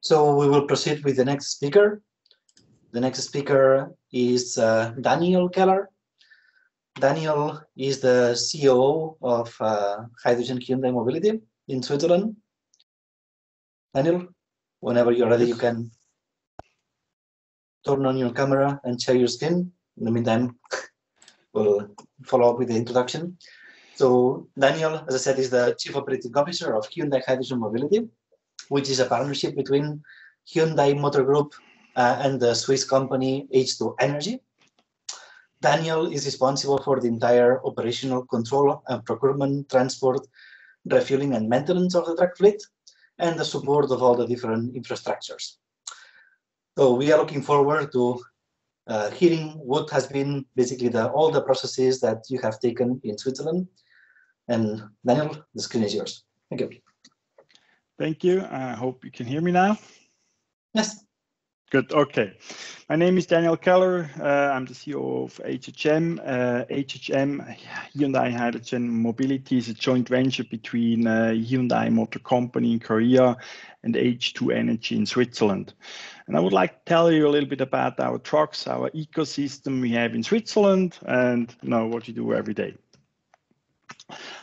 So we will proceed with the next speaker. The next speaker is Daniel Keller. Daniel is the CEO of Hydrogen Hyundai Mobility in Switzerland. Daniel, whenever you're ready, you can turn on your camera and share your screen. In the meantime, we'll follow up with the introduction. So Daniel, as I said, is the Chief Operating Officer of Hyundai Hydrogen Mobility, which is a partnership between Hyundai Motor Group and the Swiss company H2 Energy. Daniel is responsible for the entire operational control and procurement, transport, refueling and maintenance of the truck fleet, and the support of all the different infrastructures. So we are looking forward to hearing what has been basically all the processes that you have taken in Switzerland. And Daniel, the screen is yours. Thank you. Thank you. I hope you can hear me now. Yes. Good. Okay. My name is Daniel Keller. I'm the CEO of HHM. HHM, Hyundai Hydrogen Mobility, is a joint venture between Hyundai Motor Company in Korea and H2 Energy in Switzerland. And I would like to tell you a little bit about our trucks, our ecosystem we have in Switzerland, and what we do every day.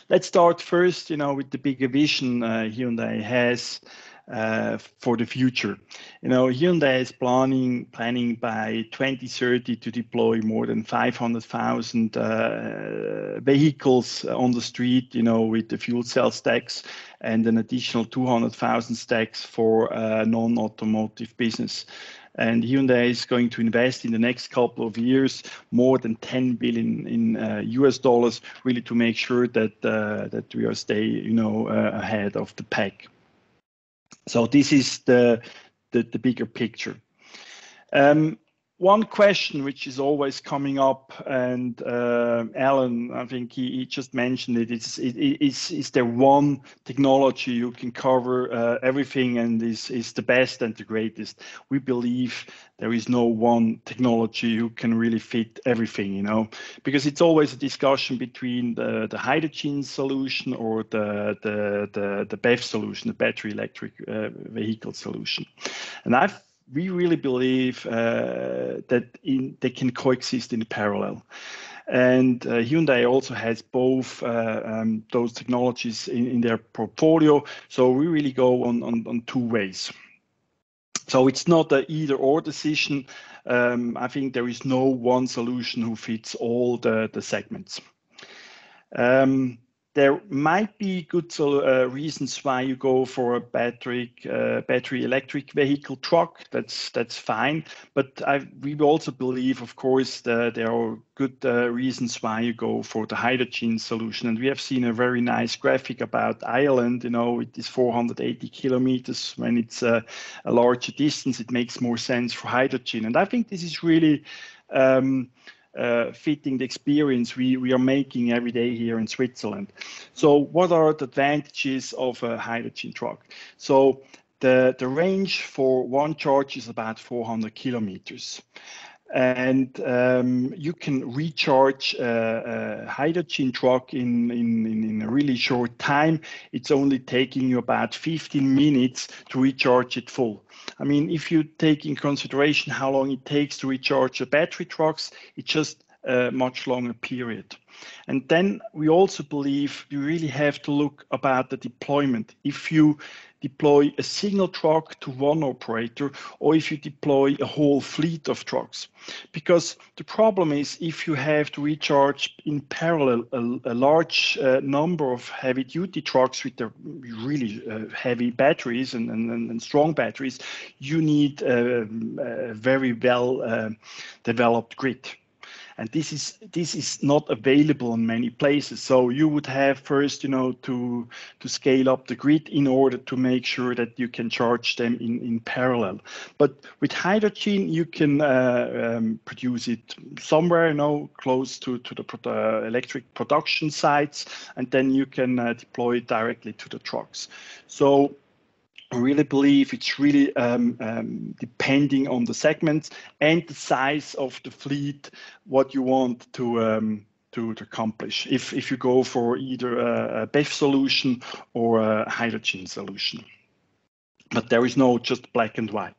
Let's start first, with the bigger vision Hyundai has for the future. Hyundai is planning by 2030 to deploy more than 500,000 vehicles on the street, with the fuel cell stacks, and an additional 200,000 stacks for non-automotive business. And Hyundai is going to invest in the next couple of years more than 10 billion in US dollars, really to make sure that we are ahead of the pack. So this is the bigger picture. One question which is always coming up, and Alan, I think he just mentioned it, is there one technology you can cover everything and is the best and the greatest? We believe there is no one technology who can really fit everything, because it's always a discussion between the hydrogen solution or the BEV solution, the battery electric vehicle solution. And we really believe that they can coexist in parallel. And Hyundai also has both those technologies in their portfolio. So we really go on two ways. So it's not an either or decision. I think there is no one solution who fits all the segments. There might be good reasons why you go for a battery electric vehicle truck. That's fine. But we also believe, of course, that there are good reasons why you go for the hydrogen solution. And we have seen a very nice graphic about Ireland. It is 480 kilometers. When it's a larger distance, it makes more sense for hydrogen. And I think this is really fitting the experience we are making every day here in Switzerland. So what are the advantages of a hydrogen truck? So the range for one charge is about 400 kilometers. And you can recharge a hydrogen truck in a really short time. It's only taking you about 15 minutes to recharge it full. I mean, if you take in consideration how long it takes to recharge a battery trucks, it's just a much longer period. And then we also believe you really have to look about the deployment. If you deploy a single truck to one operator, or if you deploy a whole fleet of trucks. Because the problem is, if you have to recharge in parallel a large number of heavy-duty trucks with the really heavy batteries and strong batteries, you need a very well developed grid. And this is not available in many places. So you would have first, to scale up the grid in order to make sure that you can charge them in parallel. But with hydrogen, you can produce it somewhere, close to the electric production sites, and then you can deploy it directly to the trucks. So I really believe it's really depending on the segments and the size of the fleet, what you want to accomplish. If you go for either a BEV solution or a hydrogen solution. but there is no just black and white.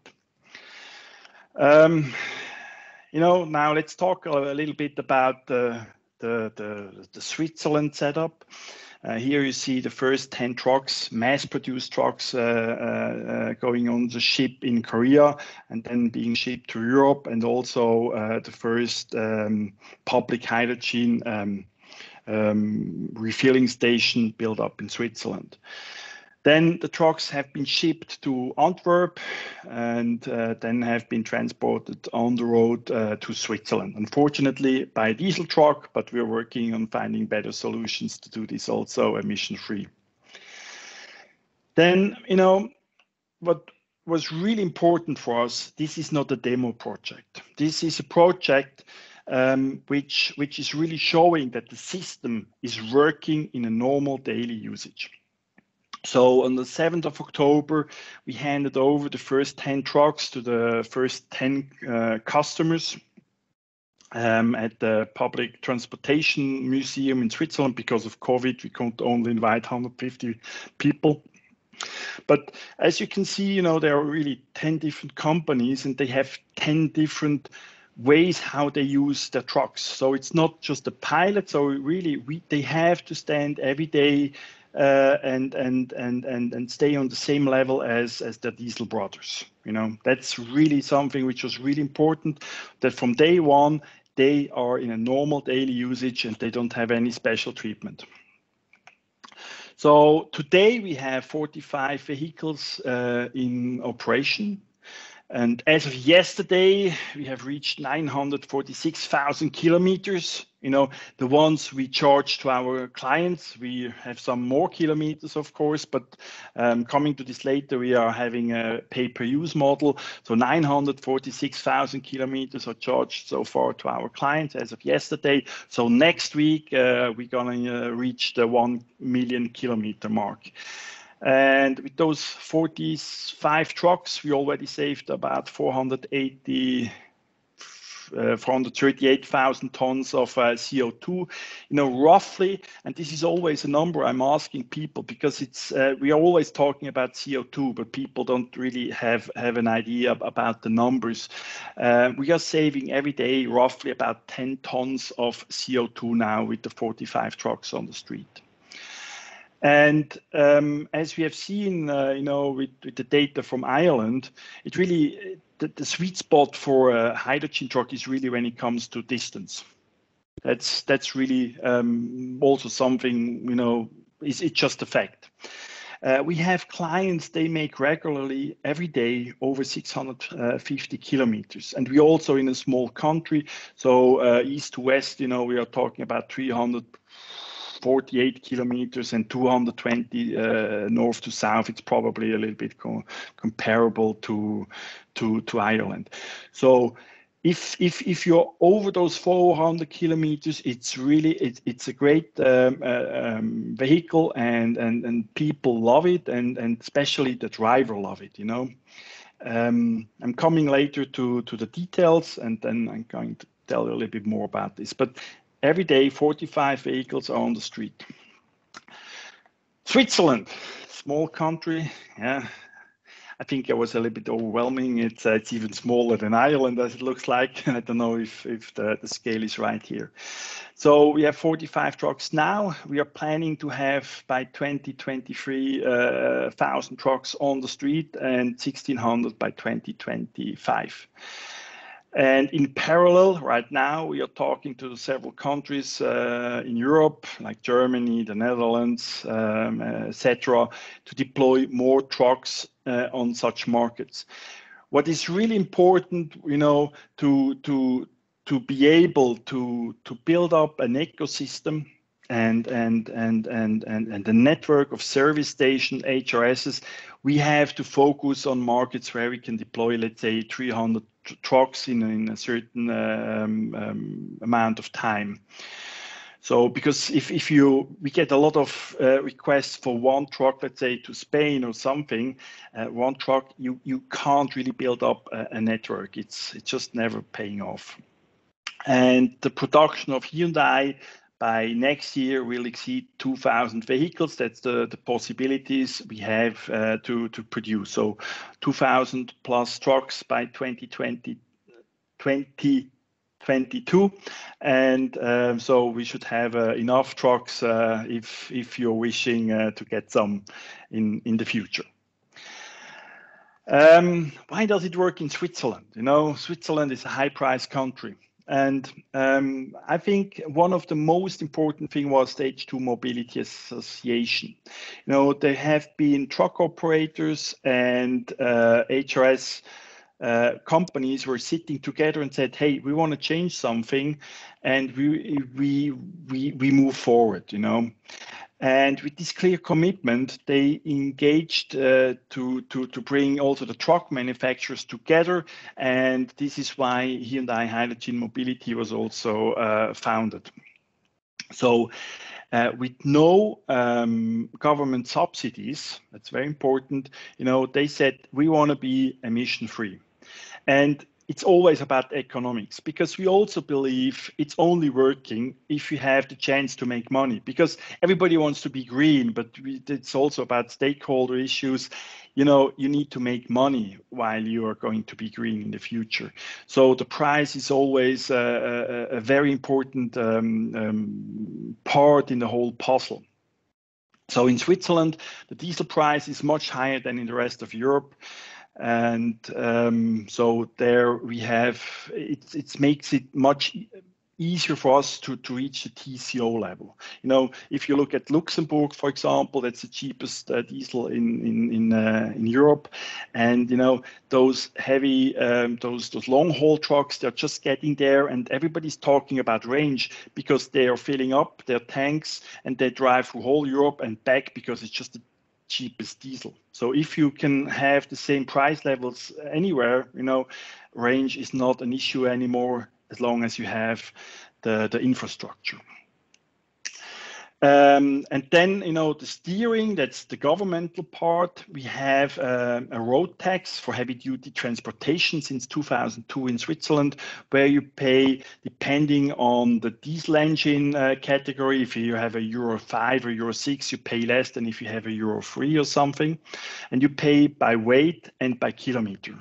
Now let's talk a little bit about the Switzerland setup. Here you see the first 10 trucks, mass-produced trucks going on the ship in Korea and then being shipped to Europe, and also the first public hydrogen refilling station built up in Switzerland. Then the trucks have been shipped to Antwerp and then have been transported on the road to Switzerland. Unfortunately, by a diesel truck, but we're working on finding better solutions to do this also emission-free. Then, what was really important for us, this is not a demo project. This is a project which is really showing that the system is working in a normal daily usage. So on the 7th of October, we handed over the first 10 trucks to the first 10 customers at the Public Transportation Museum in Switzerland. Because of COVID, we could only invite 150 people. But as you can see, there are really 10 different companies and they have 10 different ways how they use their trucks. So it's not just a pilot. So really, they have to stand every day and stay on the same level as the diesel brothers. That's really something which was really important, that from day one, they are in a normal daily usage and they don't have any special treatment. So today we have 45 vehicles in operation. And as of yesterday, we have reached 946,000 kilometers. The ones we charge to our clients. We have some more kilometers, of course, but coming to this later, we are having a pay-per-use model. So 946,000 kilometers are charged so far to our clients as of yesterday. So next week, we're going to reach the 1 million kilometer mark. And with those 45 trucks, we already saved about 438,000 tons of CO2, roughly. And this is always a number I'm asking people, because we are always talking about CO2, but people don't really have an idea about the numbers. We are saving every day roughly about 10 tons of CO2 now with the 45 trucks on the street. And as we have seen, with the data from Ireland, it really, the sweet spot for a hydrogen truck is really when it comes to distance. That's really also something, it's just a fact. We have clients, they make regularly every day over 650 kilometers. And we also in a small country, so east to west, we are talking about 348 kilometers and 220 north to south. It's probably a little bit comparable to Ireland. So if you're over those 400 kilometers, it's really it's a great vehicle, and people love it, and especially the driver love it. I'm coming later to the details, and then I'm going to tell you a little bit more about this. But every day, 45 vehicles are on the street. Switzerland, small country. Yeah, I think it was a little bit overwhelming. It's even smaller than Ireland, as it looks like. I don't know if the scale is right here. So we have 45 trucks now. We are planning to have by 2023 1,000 trucks on the street and 1,600 by 2025. And in parallel, right now, we are talking to several countries in Europe, like Germany, the Netherlands, etc., to deploy more trucks on such markets. What is really important, to be able to build up an ecosystem and the network of service station HRSs, we have to focus on markets where we can deploy, let's say, 300 trucks in a certain amount of time. So because if we get a lot of requests for one truck, let's say to Spain or something, one truck, you can't really build up a network. It's just never paying off. And the production of Hyundai by next year we'll exceed 2,000 vehicles. That's the possibilities we have to produce. So 2,000 plus trucks by 2022, and so we should have enough trucks if you're wishing to get some in the future. Why does it work in Switzerland? You know, Switzerland is a high-price country. And I think one of the most important thing was the H2 Mobility Association. You know, there have been truck operators and HRS companies were sitting together and said, "Hey, we want to change something, and we move forward." You know. And with this clear commitment, they engaged to bring also the truck manufacturers together. And this is why Hyundai Hydrogen Mobility was also founded. So with no government subsidies, that's very important, you know, they said, we want to be emission free. And it's always about economics, because we also believe it's only working if you have the chance to make money, because everybody wants to be green, but it's also about stakeholder issues. You know, you need to make money while you are going to be green in the future. So the price is always a very important part in the whole puzzle. So in Switzerland, the diesel price is much higher than in the rest of Europe. And so there we have, it makes it much easier for us to reach the TCO level. You know, if you look at Luxembourg, for example, that's the cheapest diesel in Europe. And, you know, those heavy, those long haul trucks, they're just getting there, and everybody's talking about range because they are filling up their tanks and they drive through whole Europe and back because it's just the cheapest diesel. So if you can have the same price levels anywhere, you know, range is not an issue anymore as long as you have the infrastructure. And then, you know, the steering, that's the governmental part. We have a road tax for heavy-duty transportation since 2002 in Switzerland, where you pay depending on the diesel engine category. If you have a Euro 5 or Euro 6, you pay less than if you have a Euro 3 or something. And you pay by weight and by kilometer.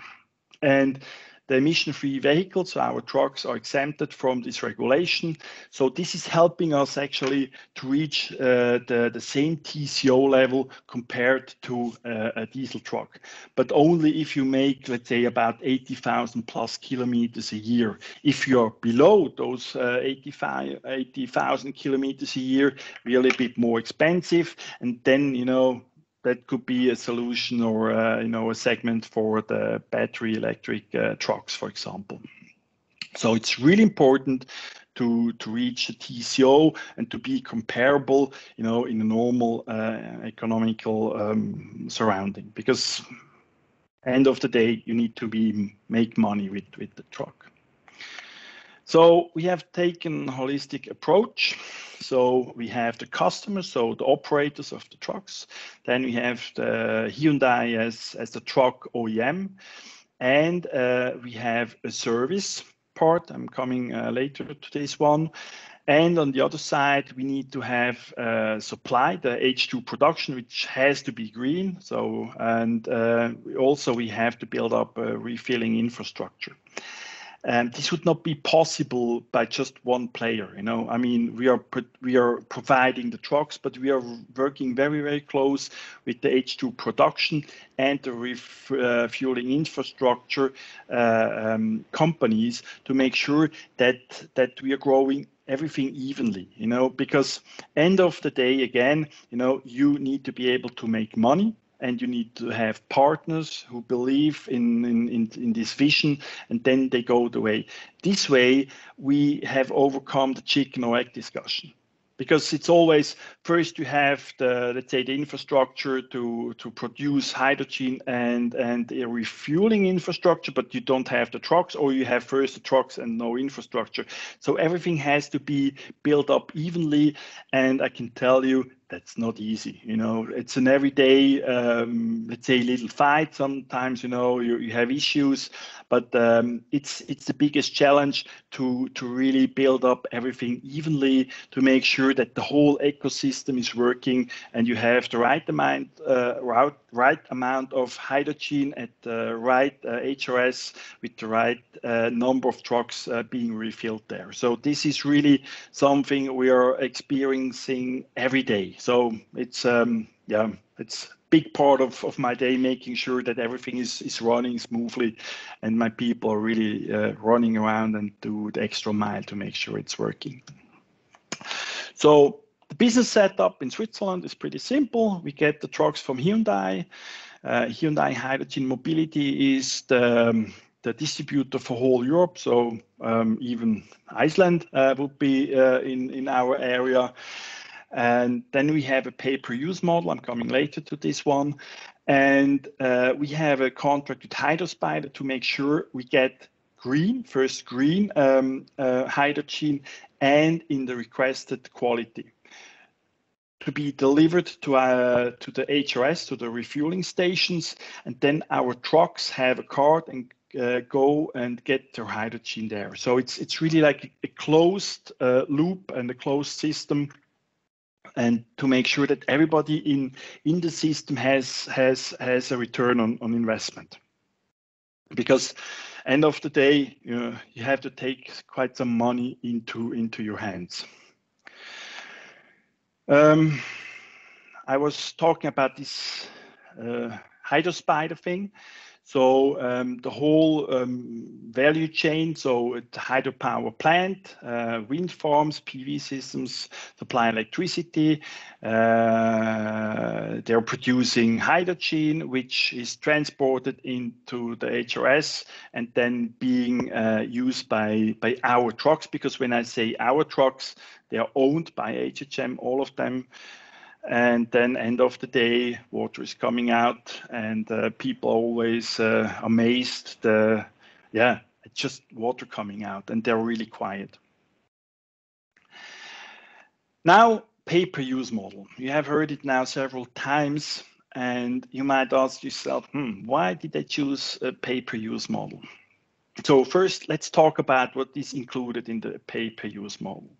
And the emission-free vehicles, so our trucks, are exempted from this regulation. So this is helping us actually to reach the same TCO level compared to a diesel truck, but only if you make, let's say, about 80,000 plus kilometers a year. If you're below those 80,000 kilometers a year, really a bit more expensive. And then, you know, that could be a solution or you know, a segment for the battery electric trucks, for example. So it's really important to reach the TCO and to be comparable, you know, in a normal economical surrounding, because end of the day you need to make money with the truck. So we have taken a holistic approach. So we have the customers, so the operators of the trucks. Then we have the Hyundai as the truck OEM. And we have a service part. I'm coming later to this one. And on the other side, we need to have supply, the H2 production, which has to be green. So, and also we have to build up a refilling infrastructure. And this would not be possible by just one player. You know, I mean, we are providing the trucks, but we are working very, very close with the H2 production and the refueling infrastructure companies to make sure that we are growing everything evenly. You know, because end of the day, again, you know, you need to be able to make money. And you need to have partners who believe in this vision, and then they go the way. This way, we have overcome the chicken or egg discussion. Because it's always first you have the, let's say, the infrastructure to produce hydrogen and a refueling infrastructure, but you don't have the trucks, or you have first the trucks and no infrastructure. So everything has to be built up evenly, and I can tell you that's not easy. It's an everyday, let's say, little fight. Sometimes, you have issues, but it's the biggest challenge to really build up everything evenly, to make sure that the whole ecosystem is working and you have the right amount of hydrogen at the right HRS with the right number of trucks being refilled there. So this is really something we are experiencing every day. So it's it's a big part of my day, making sure that everything is running smoothly and my people are really running around and do the extra mile to make sure it's working. So the business setup in Switzerland is pretty simple. We get the trucks from Hyundai. Hyundai Hydrogen Mobility is the distributor for whole Europe. So even Iceland would be in our area. And then we have a pay-per-use model. I'm coming later to this one. And we have a contract with Hydrospider to make sure we get green hydrogen and in the requested quality to be delivered to the HRS, to the refueling stations. And then our trucks have a card and go and get their hydrogen there. So it's really like a closed loop and a closed system, and to make sure that everybody in the system has a return on investment. Because end of the day, you have to take quite some money into your hands. I was talking about this Hydrospider thing. So the whole value chain, so the hydropower plant, wind farms, PV systems supply electricity. They're producing hydrogen, which is transported into the HRS and then being used by our trucks. Because when I say our trucks, they are owned by HM, all of them. And then end of the day, water is coming out, and people are always amazed. It's just water coming out, and they're really quiet. Now, pay-per-use model. You have heard it now several times, and you might ask yourself, why did they choose a pay-per-use model? So first, let's talk about what is included in the pay-per-use model.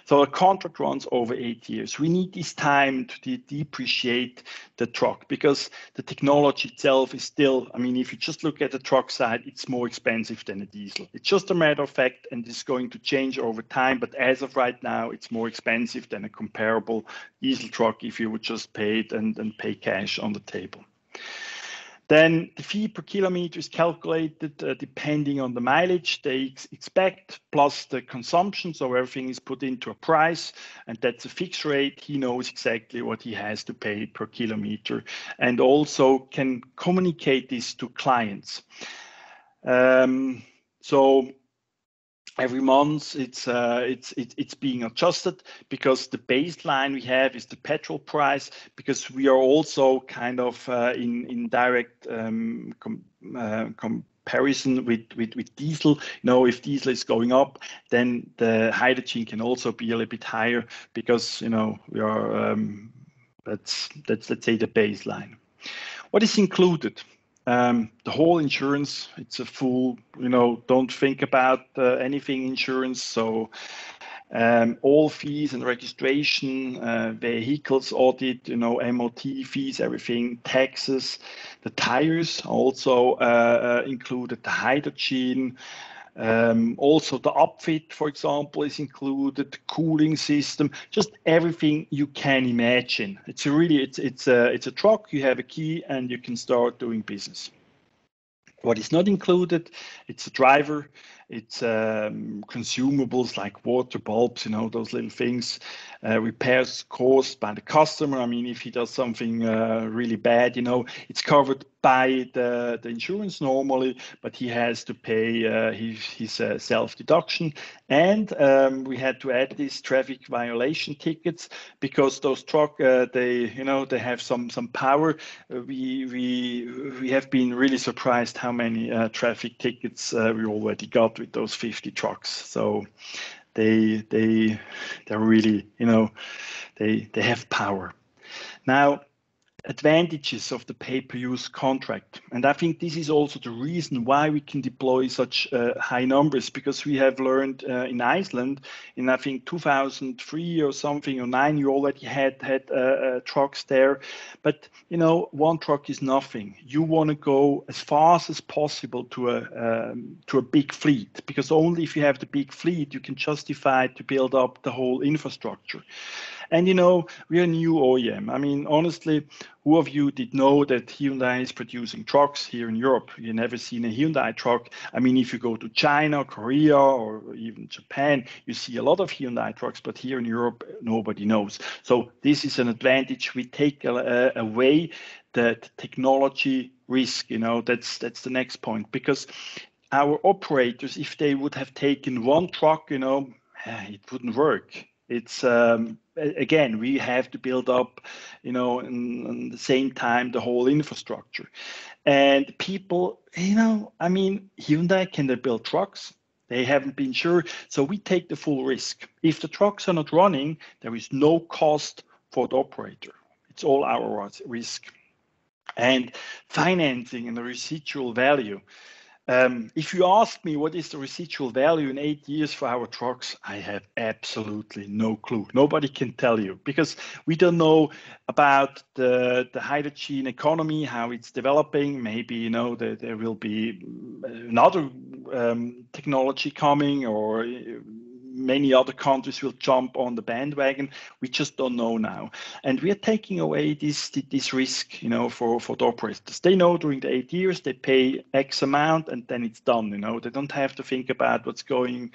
So a contract runs over 8 years. We need this time to depreciate the truck because the technology itself is still, if you just look at the truck side, it's more expensive than a diesel. It's just a matter of fact, and it's going to change over time. But as of right now, it's more expensive than a comparable diesel truck if you would just pay it and pay cash on the table. Then the fee per kilometer is calculated depending on the mileage they expect, plus the consumption. So everything is put into a price, and that's a fixed rate. He knows exactly what he has to pay per kilometer, and also can communicate this to clients. So every month it's being adjusted because the baseline we have is the petrol price, because we are also kind of in direct comparison with diesel. If diesel is going up, then the hydrogen can also be a little bit higher because we are that's let's say the baseline. What is included? The whole insurance, it's a full, don't think about anything insurance. So all fees and registration, vehicles audit, MOT fees, everything, taxes, the tires also included, the hydrogen. Also the upfit, for example, is included, the cooling system, just everything you can imagine. It's a truck, you have a key and you can start doing business. What is not included, it's a driver, it's consumables like water, bulbs, those little things, repairs caused by the customer. If he does something really bad, it's covered by the insurance normally, but he has to pay his self-deduction. And we had to add these traffic violation tickets because those trucks, they have some power. We have been really surprised how many traffic tickets we already got with those 50 trucks. So they're really, they have power. Now, advantages of the pay-per-use contract. And I think this is also the reason why we can deploy such high numbers, because we have learned in Iceland, in I think 2003 or something, or 9, you already had trucks there. But, one truck is nothing. You want to go as fast as possible to a big fleet, because only if you have the big fleet, you can justify to build up the whole infrastructure. And we're a new OEM. I mean, honestly, who of you did know that Hyundai is producing trucks here in Europe? You've never seen a Hyundai truck. I mean, if you go to China, Korea, or even Japan, you see a lot of Hyundai trucks, but here in Europe, nobody knows. So this is an advantage. We take away that technology risk. That's the next point, because our operators, if they would have taken one truck, it wouldn't work. It's again, we have to build up, in the same time, the whole infrastructure. And people, I mean, Hyundai, can they build trucks? They haven't been sure. So we take the full risk. If the trucks are not running, there is no cost for the operator. It's all our risk. And financing and the residual value. If you ask me what is the residual value in 8 years for our trucks, I have absolutely no clue. Nobody can tell you, because we don't know about the hydrogen economy, how it's developing. Maybe there will be another technology coming, or many other countries will jump on the bandwagon. We just don't know now. And we are taking away this risk, for the operators. They know during the 8 years, they pay X amount and then it's done. They don't have to think about what's going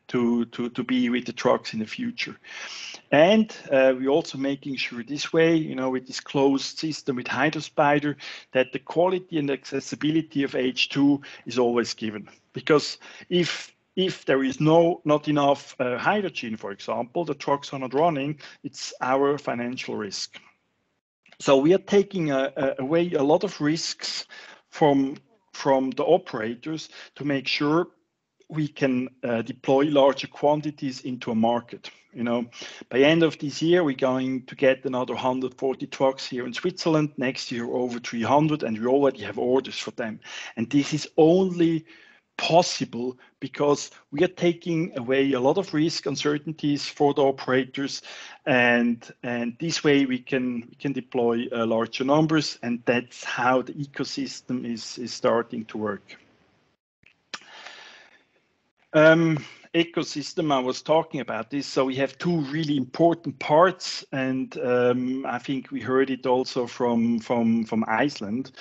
to be with the trucks in the future. And we're also making sure this way, with this closed system with Hydrospider, that the quality and accessibility of H2 is always given. Because if there is not enough hydrogen, for example, the trucks are not running, it's our financial risk. So we are taking away a lot of risks from the operators to make sure we can deploy larger quantities into a market. By end of this year, we're going to get another 140 trucks here in Switzerland. Next year, over 300, and we already have orders for them. And this is only possible because we are taking away a lot of risk uncertainties for the operators, and this way we can deploy larger numbers, and that's how the ecosystem is starting to work. Ecosystem, I was talking about this. So we have two really important parts, and I think we heard it also from Iceland.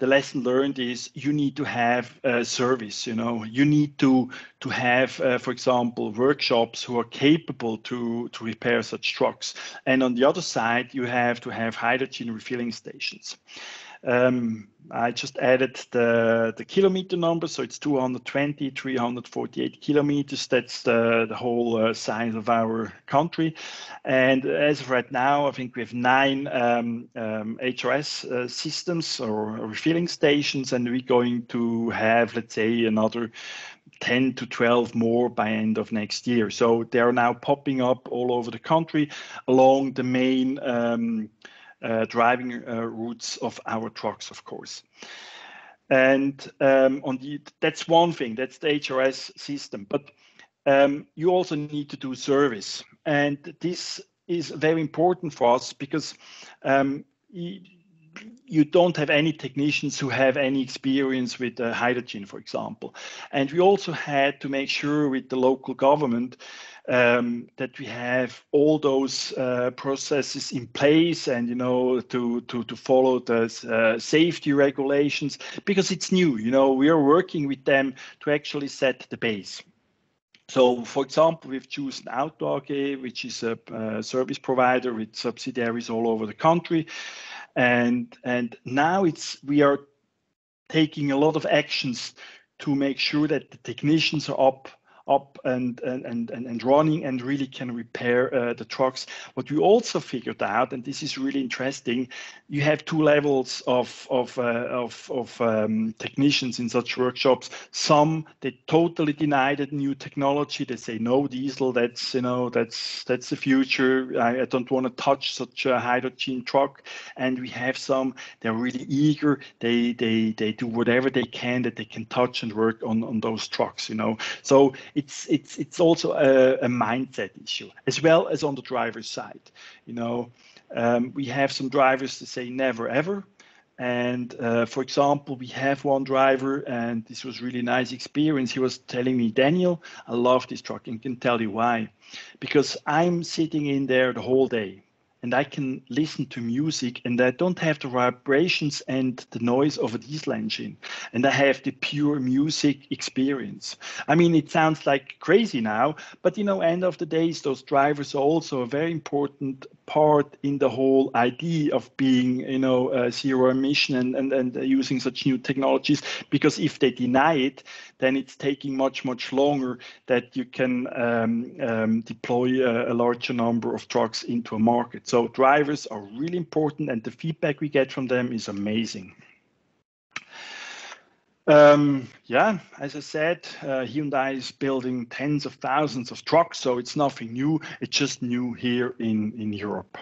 The lesson learned is you need to have service. You need to have, for example, workshops who are capable to repair such trucks. And on the other side, you have to have hydrogen refilling stations. I just added the kilometer number, so it's 348 kilometers. That's the whole size of our country. And as of right now, I think we have 9 HRS systems or refilling stations, and we're going to have, let's say, another 10 to 12 more by end of next year. So they are now popping up all over the country along the main driving routes of our trucks, of course. And that's one thing, that's the HRS system. But you also need to do service. And this is very important for us because you don't have any technicians who have any experience with hydrogen, for example. And we also had to make sure with the local government that we have all those processes in place, and to follow the safety regulations, because it's new. We are working with them to actually set the base. So, for example, we've chosen Auto AG, which is a service provider with subsidiaries all over the country, and now we are taking a lot of actions to make sure that the technicians are up up and running and really can repair the trucks. What we also figured out, and this is really interesting, you have two levels of technicians in such workshops. Some, they totally deny the new technology. They say, no, diesel, that's the future. I don't want to touch such a hydrogen truck. And we have some, they're really eager. They do whatever they can that they can touch and work on those trucks, So it's also a mindset issue, as well as on the driver's side. We have some drivers that say never ever. And for example, we have one driver, and this was really nice experience. He was telling me, Daniel, I love this truck, and can tell you why. Because I'm sitting in there the whole day, and I can listen to music, and I don't have the vibrations and the noise of a diesel engine, and I have the pure music experience. I mean, it sounds like crazy now, but end of the day, those drivers are also a very important part in the whole idea of being, zero emission and using such new technologies. Because if they deny it, then it's taking much longer that you can deploy a larger number of trucks into a market. So drivers are really important, and the feedback we get from them is amazing. As I said, Hyundai is building tens of thousands of trucks, so it's nothing new. It's just new here in Europe.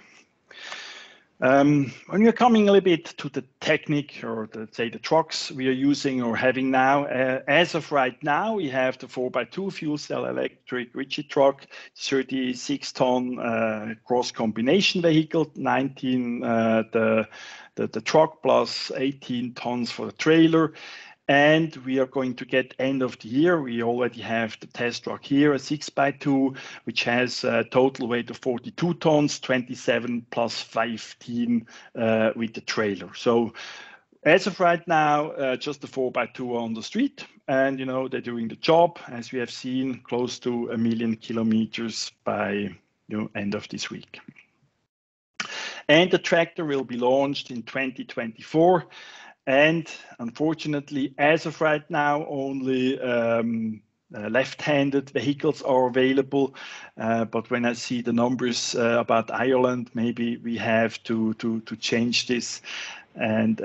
When we're coming a little bit to the technique, or the trucks we are using or having now, as of right now, we have the 4x2 fuel cell electric rigid truck, 36-ton cross combination vehicle, 19 the truck plus 18 tons for the trailer. And we are going to get end of the year. We already have the test truck here, a 6x2, which has a total weight of 42 tons, 27 plus 15 with the trailer. So as of right now, just the 4x2 on the street, and they're doing the job, as we have seen, close to 1 million kilometers by end of this week. And the tractor will be launched in 2024. And unfortunately, as of right now, only left-handed vehicles are available. But when I see the numbers about Ireland, maybe we have to change this. And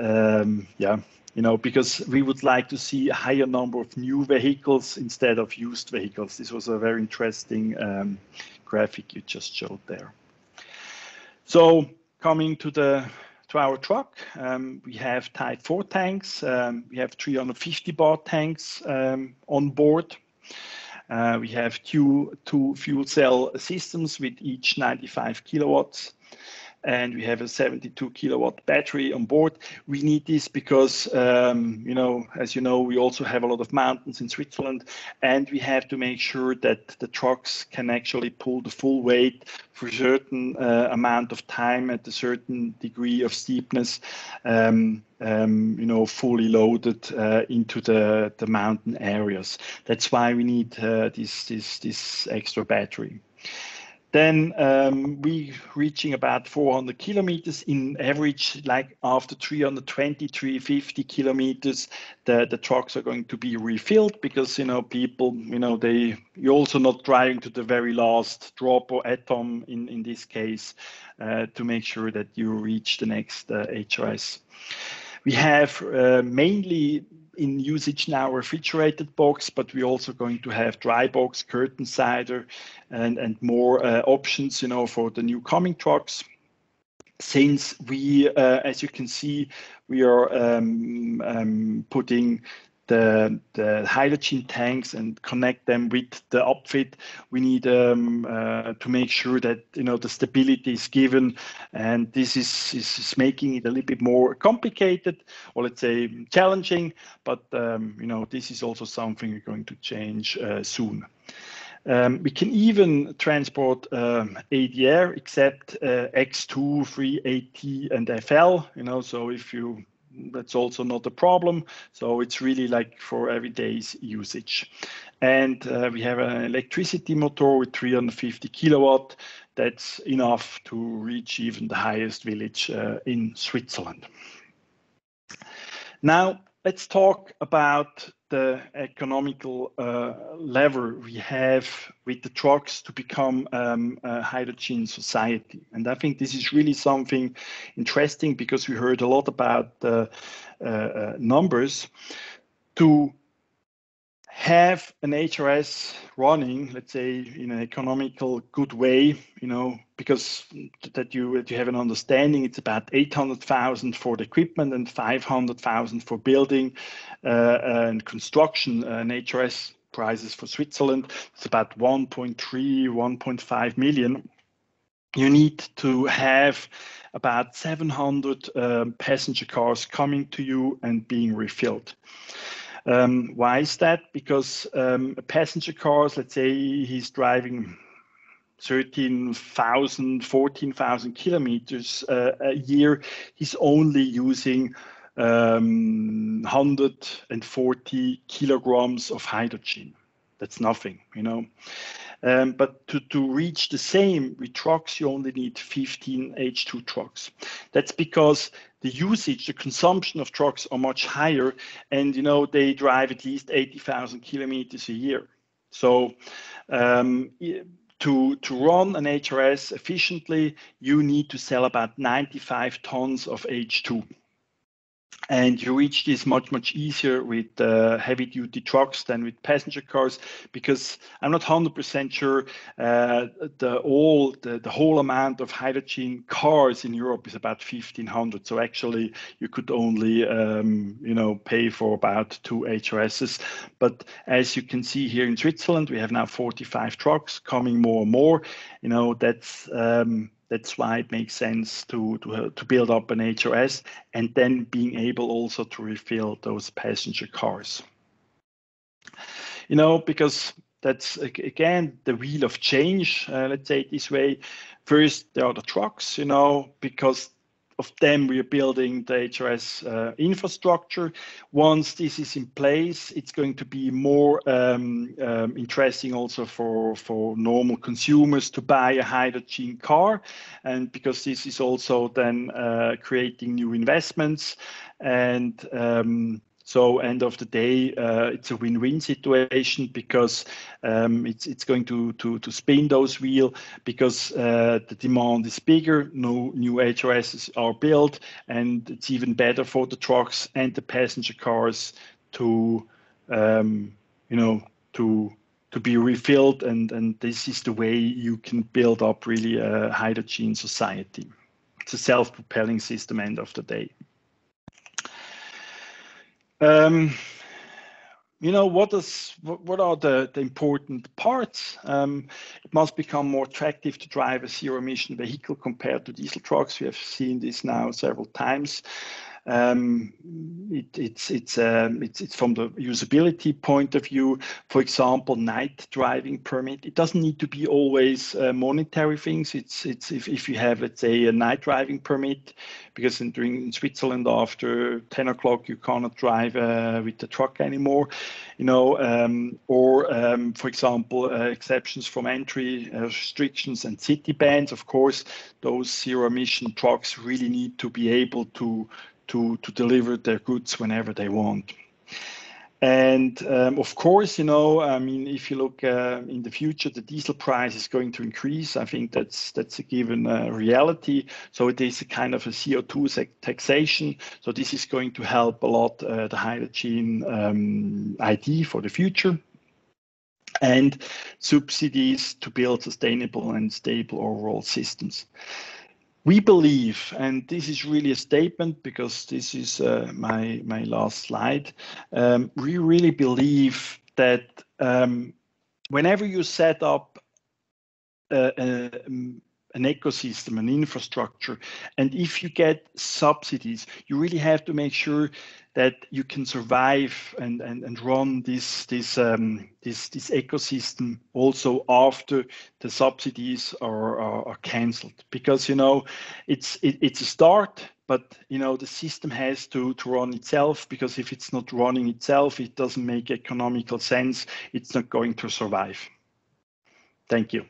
because we would like to see a higher number of new vehicles instead of used vehicles. This was a very interesting graphic you just showed there. So coming to our truck, we have Type 4 tanks. We have 350 bar tanks on board. We have two fuel cell systems with each 95 kilowatts. And we have a 72 kilowatt battery on board. We need this because, as you know, we also have a lot of mountains in Switzerland, and we have to make sure that the trucks can actually pull the full weight for a certain amount of time at a certain degree of steepness, fully loaded into the mountain areas. That's why we need this extra battery. Then we reaching about 400 kilometers in average, like after 320, 350 kilometers, the trucks are going to be refilled because, people, you're also not driving to the very last drop or atom in this case to make sure that you reach the next HRS. We have mainly in usage now refrigerated box, but we're also going to have dry box, curtain sider, and more options, for the new coming trucks. Since we, as you can see, we are putting the hydrogen tanks and connect them with the upfit, we need to make sure that the stability is given, and this is making it a little bit more complicated, or let's say challenging. But this is also something we're going to change soon. We can even transport ADR except X2, 3AT, and FL. So if you that's also not a problem. So it's really like for everyday's usage. And we have an electricity motor with 350 kilowatt. That's enough to reach even the highest village in Switzerland. Now, let's talk about the economical lever we have with the trucks to become a hydrogen society. And I think this is really something interesting because we heard a lot about the numbers. To have an HRS running, let's say, in an economical good way, because that you have an understanding, it's about 800,000 for the equipment and 500,000 for building and construction. An HRS prices for Switzerland, it's about 1.3, 1.5 million. You need to have about 700 passenger cars coming to you and being refilled. Why is that? Because passenger cars, let's say he's driving 13,000, 14,000 kilometers a year, he's only using 140 kilograms of hydrogen. That's nothing, But to reach the same with trucks, you only need 15 H2 trucks. That's because the usage, the consumption of trucks are much higher, and they drive at least 80,000 kilometers a year. So to run an HRS efficiently, you need to sell about 95 tons of H2. And you reach this much easier with heavy-duty trucks than with passenger cars, because I'm not 100% sure the whole amount of hydrogen cars in Europe is about 1,500. So actually, you could only pay for about 2 HRSs. But as you can see here in Switzerland, we have now 45 trucks coming more and more. That's why it makes sense to build up an HRS and then being able also to refill those passenger cars. Because that's, again, the wheel of change, let's say it this way. First, there are the trucks, because of them we are building the HRS infrastructure. Once this is in place, it's going to be more interesting also for normal consumers to buy a hydrogen car, and because this is also then creating new investments. And so end of the day, it's a win-win situation, because it's going to spin those wheels, because the demand is bigger, no new HRSs are built, and it's even better for the trucks and the passenger cars to be refilled, and this is the way you can build up really a hydrogen society. It's a self-propelling system end of the day. What are the important parts? It must become more attractive to drive a zero-emission vehicle compared to diesel trucks. We have seen this now several times. It's from the usability point of view. For example, night driving permit. It doesn't need to be always monetary things. It's if you have, let's say, a night driving permit, because in Switzerland after 10 o'clock you cannot drive with the truck anymore, for example, exceptions from entry restrictions and city bans. Of course, those zero-emission trucks really need to be able to deliver their goods whenever they want. And of course, if you look in the future, the diesel price is going to increase. I think that's a given reality. So it is a kind of a CO2 taxation. So this is going to help a lot the hydrogen ID for the future, and subsidies to build sustainable and stable overall systems. We believe, and this is really a statement because this is my last slide, we really believe that whenever you set up an ecosystem, an infrastructure, and if you get subsidies, you really have to make sure that you can survive and run this ecosystem also after the subsidies are cancelled, because it's a start, but the system has to run itself, because if it's not running itself, it doesn't make economical sense. It's not going to survive. Thank you.